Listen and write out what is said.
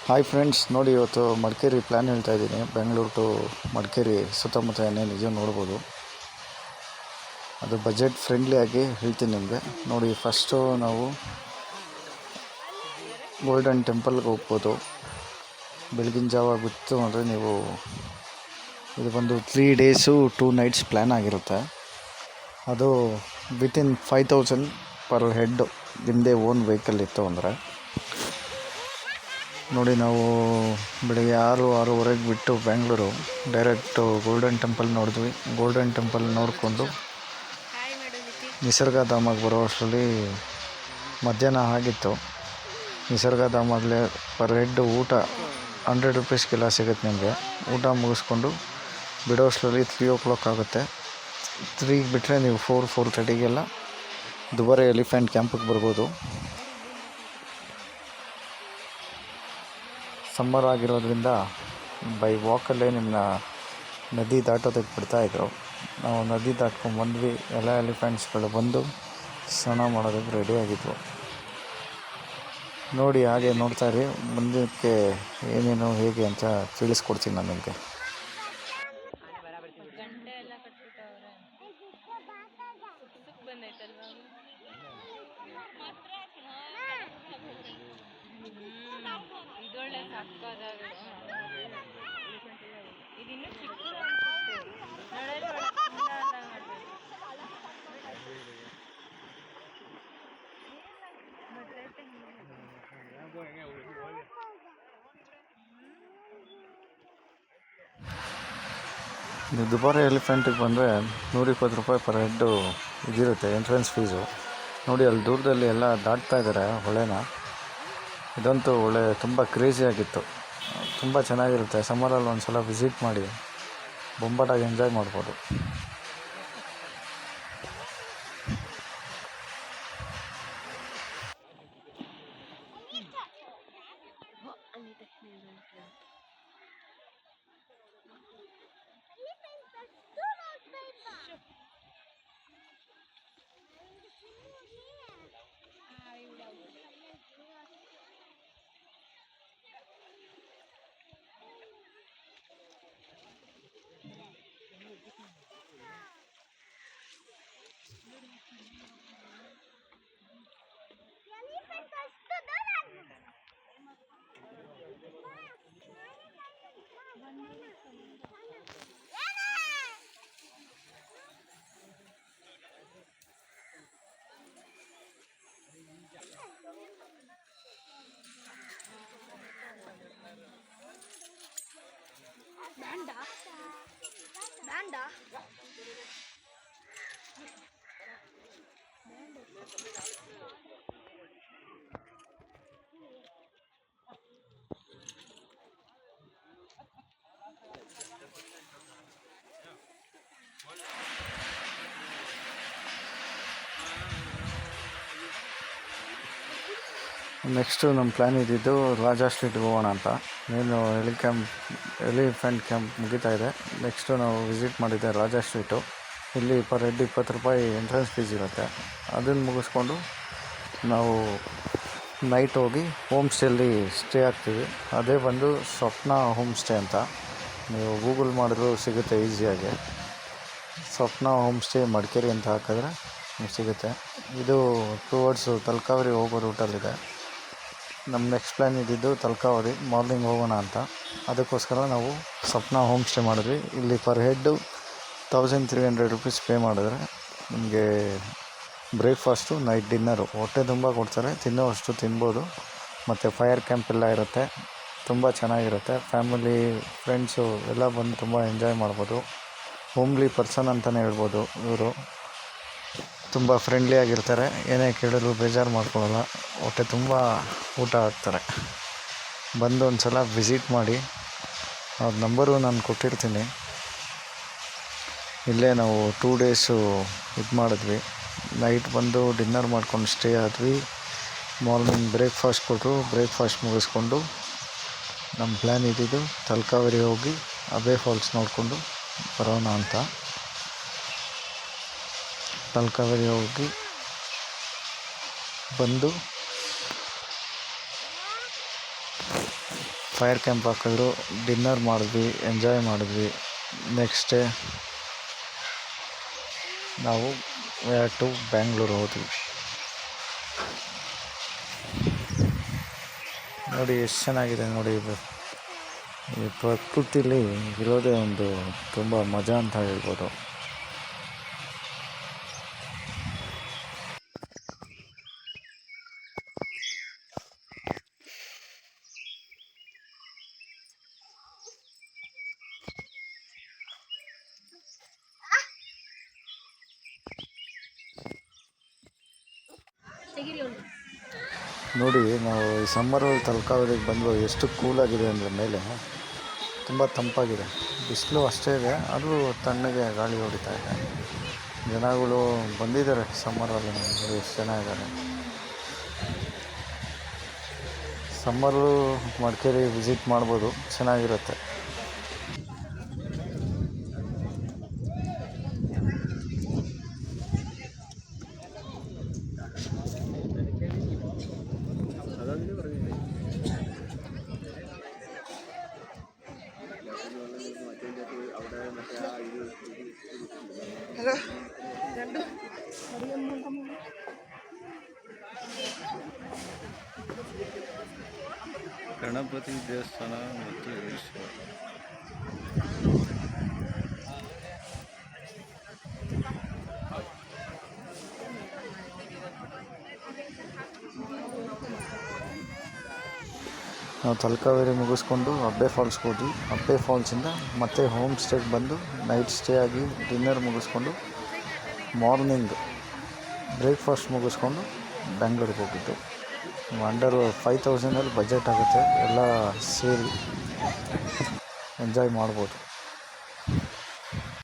Hi friends, ನೋಡಿ ಇವತ್ತು Madikeri plan ಹೇಳ್ತಾ ಇದ್ದೀನಿ. ಬೆಂಗಳೂರು ಟು ಮಡಿಕೇರಿ ಸುತ್ತಮುತ್ತ ಏನೇನು ಇದೆಯೋ ನೋಡ್ಬೋದು. ಅದು ಬಜೆಟ್ ಫ್ರೆಂಡ್ಲಿ ಆಗಿ ಹೇಳ್ತೀನಿ ನಿಮಗೆ. ನೋಡಿ, ಫಸ್ಟು ನಾವು ಗೋಲ್ಡನ್ ಟೆಂಪಲ್ಗೆ ಹೋಗ್ಬೋದು. ಬೆಳಗಿನ ಜಾವ ಬಿಟ್ಟು ಅಂದರೆ ನೀವು ಇದು ಬಂದು 3 ಡೇಸು 2 ನೈಟ್ಸ್ ಪ್ಲ್ಯಾನ್ ಆಗಿರುತ್ತೆ. ಅದು ವಿತಿನ್ 5000 ಪರ್ ಹೆಡ್ ನಿಮ್ಮದೇ ಓನ್ ವೆಹಿಕಲ್ ಇತ್ತು ಅಂದರೆ. ನೋಡಿ, ನಾವು ಬೆಳಗ್ಗೆ 6-6:30 ಬಿಟ್ಟು ಬೆಂಗಳೂರು ಡೈರೆಕ್ಟು ಗೋಲ್ಡನ್ ಟೆಂಪಲ್ ನೋಡಿದ್ವಿ. ಗೋಲ್ಡನ್ ಟೆಂಪಲ್ ನೋಡಿಕೊಂಡು ನಿಸರ್ಗಧಾಮಕ್ಕೆ ಬರೋ ಅಷ್ಟರಲ್ಲಿ ಮಧ್ಯಾಹ್ನ ಆಗಿತ್ತು. ನಿಸರ್ಗಧಾಮದಲ್ಲಿ ಪರ್ ಹೆಡ್ ಊಟ 100 ರುಪೀಸ್ಗೆಲ್ಲ ಸಿಗುತ್ತೆ ನಿಮಗೆ. ಊಟ ಮುಗಿಸ್ಕೊಂಡು ಬಿಡೋ ಅಷ್ಟರಲ್ಲಿ 3 o'clock ಆಗುತ್ತೆ. 3 ಬಿಟ್ಟರೆ ನೀವು 4-4:30ಗೆಲ್ಲ ದುಬಾರೆ ಎಲಿಫೆಂಟ್ ಕ್ಯಾಂಪಿಗೆ ಬರ್ಬೋದು. ಸಮ್ಮರ್ ಆಗಿರೋದ್ರಿಂದ ಬೈ ವಾಕಲ್ಲೇ ನಿಮ್ಮನ್ನ ನದಿ ದಾಟೋದಕ್ಕೆ ಬಿಡ್ತಾಯಿದ್ರು. ನಾವು ನದಿ ದಾಟ್ಕೊಂಡು ಬಂದ್ವಿ. ಎಲ್ಲ ಎಲಿಫೆಂಟ್ಸ್ಗಳು ಬಂದು ಸ್ನಾನ ಮಾಡೋದಕ್ಕೆ ರೆಡಿ ಆಗಿದ್ವು. ನೋಡಿ, ಹಾಗೆ ನೋಡ್ತಾಯಿರಿ. ಮುಂದಕ್ಕೆ ಏನೇನು ಹೇಗೆ ಅಂತ ತಿಳಿಸ್ಕೊಡ್ತೀನಿ ನಾನು ನಿಮಗೆ. ನೀವು ದುಬಾರೆ ಎಲಿಫೆಂಟಿಗೆ ಬಂದರೆ 120 ರೂಪಾಯಿ ಪರ್ ಹೆಡ್ಡು ಇದಿರುತ್ತೆ ಎಂಟ್ರೆನ್ಸ್ ಫೀಸು. ನೋಡಿ, ಅಲ್ಲಿ ದೂರದಲ್ಲಿ ಎಲ್ಲ ದಾಟ್ತಾ ಇದ್ದಾರೆ ಹೊಳೆನ. ಇದಂತೂ ತುಂಬ ಕ್ರೇಜಿಯಾಗಿತ್ತು. ತುಂಬ ಚೆನ್ನಾಗಿರುತ್ತೆ. ಸಮ್ಮರಲ್ಲಿ ಒಂದು ಸಲ ವಿಸಿಟ್ ಮಾಡಿ ಬೊಂಬಾಟಾಗಿ ಎಂಜಾಯ್ ಮಾಡ್ಬೋದು. ನೆಕ್ಸ್ಟು ನಮ್ಮ ಪ್ಲ್ಯಾನ್ ಇದ್ದಿದ್ದು ರಾಜಾ ಸ್ಟ್ರೀಟ್ಗೆ ಹೋಗೋಣ ಅಂತ. ಏನು ಎಲಿಫೆಂಟ್ ಕ್ಯಾಂಪ್ ಮುಗಿತಾ ಇದೆ. ನೆಕ್ಸ್ಟು ನಾವು ವಿಸಿಟ್ ಮಾಡಿದ್ದೆ ರಾಜಾ ಸ್ಟ್ರೀಟು. ಇಲ್ಲಿ ಪರ್ ಹೆಡ್ 20 ರೂಪಾಯಿ ಎಂಟ್ರೆನ್ಸ್ ಫೀಸ್ ಇರುತ್ತೆ. ಅದನ್ನು ಮುಗಿಸ್ಕೊಂಡು ನಾವು ನೈಟ್ ಹೋಗಿ ಹೋಮ್ ಸ್ಟೇಯಲ್ಲಿ ಸ್ಟೇ ಆಗ್ತೀವಿ. ಅದೇ ಬಂದು ಸ್ವಪ್ನ ಹೋಮ್ ಸ್ಟೇ ಅಂತ. ನೀವು ಗೂಗಲ್ ಮಾಡಿದ್ರು ಸಿಗುತ್ತೆ ಈಸಿಯಾಗಿ. ಸ್ವಪ್ನ ಹೋಮ್ ಸ್ಟೇ ಮಡಿಕೇರಿ ಅಂತ ಹಾಕಿದ್ರೆ ಸಿಗುತ್ತೆ. ಇದು ಟುವರ್ಡ್ಸು ತಲಕಾವೇರಿ ಹೋಗೋ ರೂಟಲ್ಲಿದೆ. ನಮ್ಮ ನೆಕ್ಸ್ಟ್ ಪ್ಲ್ಯಾನ್ ಇದ್ದಿದ್ದು ತಲಕಾವೇರಿ ಮಾರ್ನಿಂಗ್ ಹೋಗೋಣ ಅಂತ. ಅದಕ್ಕೋಸ್ಕರ ನಾವು ಸ್ವಪ್ನ ಹೋಮ್ ಸ್ಟೇ ಮಾಡಿದ್ವಿ. ಇಲ್ಲಿ ಪರ್ ಹೆಡ್ಡು 1300 ರುಪೀಸ್ ಪೇ ಮಾಡಿದ್ರೆ ನಿಮಗೆ ಬ್ರೇಕ್ಫಾಸ್ಟು, ನೈಟ್ ಡಿನ್ನರು ಹೊಟ್ಟೆ ತುಂಬ ಕೊಡ್ತಾರೆ. ತಿನ್ನೋವಷ್ಟು ತಿನ್ಬೋದು. ಮತ್ತು ಫೈರ್ ಕ್ಯಾಂಪ್ ಎಲ್ಲ ಇರುತ್ತೆ. ತುಂಬ ಚೆನ್ನಾಗಿರುತ್ತೆ. ಫ್ಯಾಮಿಲಿ, ಫ್ರೆಂಡ್ಸು ಎಲ್ಲ ಬಂದು ತುಂಬ ಎಂಜಾಯ್ ಮಾಡ್ಬೋದು. ಹೋಮ್ಲಿ ಪರ್ಸನ್ ಅಂತಲೇ ಹೇಳ್ಬೋದು. ಇವರು ತುಂಬ ಫ್ರೆಂಡ್ಲಿ ಆಗಿರ್ತಾರೆ. ಏನೇ ಕೇಳಿದ್ರು ಬೇಜಾರು ಮಾಡ್ಕೊಳ್ಳಲ್ಲ. ಹೊಟ್ಟೆ ತುಂಬ ಊಟ ಹಾಕ್ತಾರೆ. ಬಂದು ಒಂದು ಸಲ ವಿಸಿಟ್ ಮಾಡಿ. ಅವ್ರ ನಂಬರು ನಾನು ಕೊಟ್ಟಿರ್ತೀನಿ. ಇಲ್ಲೇ ನಾವು 2 ಡೇಸು ಇದು ಮಾಡಿದ್ವಿ. ನೈಟ್ ಬಂದು ಡಿನ್ನರ್ ಮಾಡ್ಕೊಂಡು ಸ್ಟೇ ಆದ್ವಿ. ಮಾರ್ನಿಂಗ್ ಬ್ರೇಕ್ಫಾಸ್ಟ್ ಕೊಟ್ಟರು. ಬ್ರೇಕ್ಫಾಸ್ಟ್ ಮುಗಿಸ್ಕೊಂಡು ನಮ್ಮ ಪ್ಲ್ಯಾನ್ ಇದ್ದಿದ್ದು ತಲಕಾವೇರಿ ಹೋಗಿ ಅಬ್ಬೆ ಫಾಲ್ಸ್ ನೋಡಿಕೊಂಡು ಬರೋಣ ಅಂತ. ತಲಕಾವೇರಿ ಹೋಗಿ ಬಂದು ಫೈರ್ ಕ್ಯಾಂಪ್ ಹಾಕಿದ್ರು, ಡಿನ್ನರ್ ಮಾಡಿದ್ವಿ, ಎಂಜಾಯ್ ಮಾಡಿದ್ವಿ. ನೆಕ್ಸ್ಟ್ ಡೇ ನಾವು ಟು ಬ್ಯಾಂಗ್ಳೂರು ಹೋದ್ವಿ. ನೋಡಿ ಎಷ್ಟು ಚೆನ್ನಾಗಿದೆ ನೋಡಿ. ಇದು ಈ ಪ್ರಕೃತಿಲಿ ಇರೋದೇ ಒಂದು ತುಂಬ ಮಜಾ ಅಂತ ಹೇಳ್ಬೋದು. ನೋಡಿ ನಾವು ಈ ಸಮ್ಮರಲ್ಲಿ ತಲಕಾವೇರಿಗೆ ಬಂದು ಎಷ್ಟು ಕೂಲಾಗಿದೆ ಅಂದರೆ ಮೇಲೆ ತುಂಬ ತಂಪಾಗಿದೆ. ಬಿಸಿಲು ಅಷ್ಟೇ ಇದೆ, ಆದರೂ ತಣ್ಣಗೆ ಗಾಳಿ ಹೊಡಿತಾ ಇದೆ. ಜನಗಳು ಬಂದಿದ್ದಾರೆ ಸಮ್ಮರಲ್ಲಿ, ನೋಡಿ ಎಷ್ಟು ಜನ ಇದ್ದಾರೆ. ಸಮ್ಮರು ಮಡಿಕೇರಿ ವಿಸಿಟ್ ಮಾಡ್ಬೋದು, ಚೆನ್ನಾಗಿರುತ್ತೆ. ಗಣಪತಿ ದೇವಸ್ಥಾನ ಮತ್ತು ನಾವು ತಲಕಾವೇರಿ ಮುಗಿಸ್ಕೊಂಡು ಅಬ್ಬೆ ಫಾಲ್ಸ್ಗೆ ಹೋದ್ವಿ. ಅಬ್ಬೆ ಫಾಲ್ಸಿಂದ ಮತ್ತೆ ಹೋಮ್ ಸ್ಟೇಗೆ ಬಂದು ನೈಟ್ ಸ್ಟೇ ಆಗಿ ಡಿನ್ನರ್ ಮುಗಿಸ್ಕೊಂಡು ಮಾರ್ನಿಂಗ್ ಬ್ರೇಕ್ಫಾಸ್ಟ್ ಮುಗಿಸ್ಕೊಂಡು ಬೆಂಗಳೂರಿಗೆ ಹೋಗಿದ್ದು. ಅಂಡರ್ 5000 ಬಜೆಟ್ ಆಗುತ್ತೆ, ಎಲ್ಲ ಸೇರಿ ಎಂಜಾಯ್ ಮಾಡ್ಬೋದು.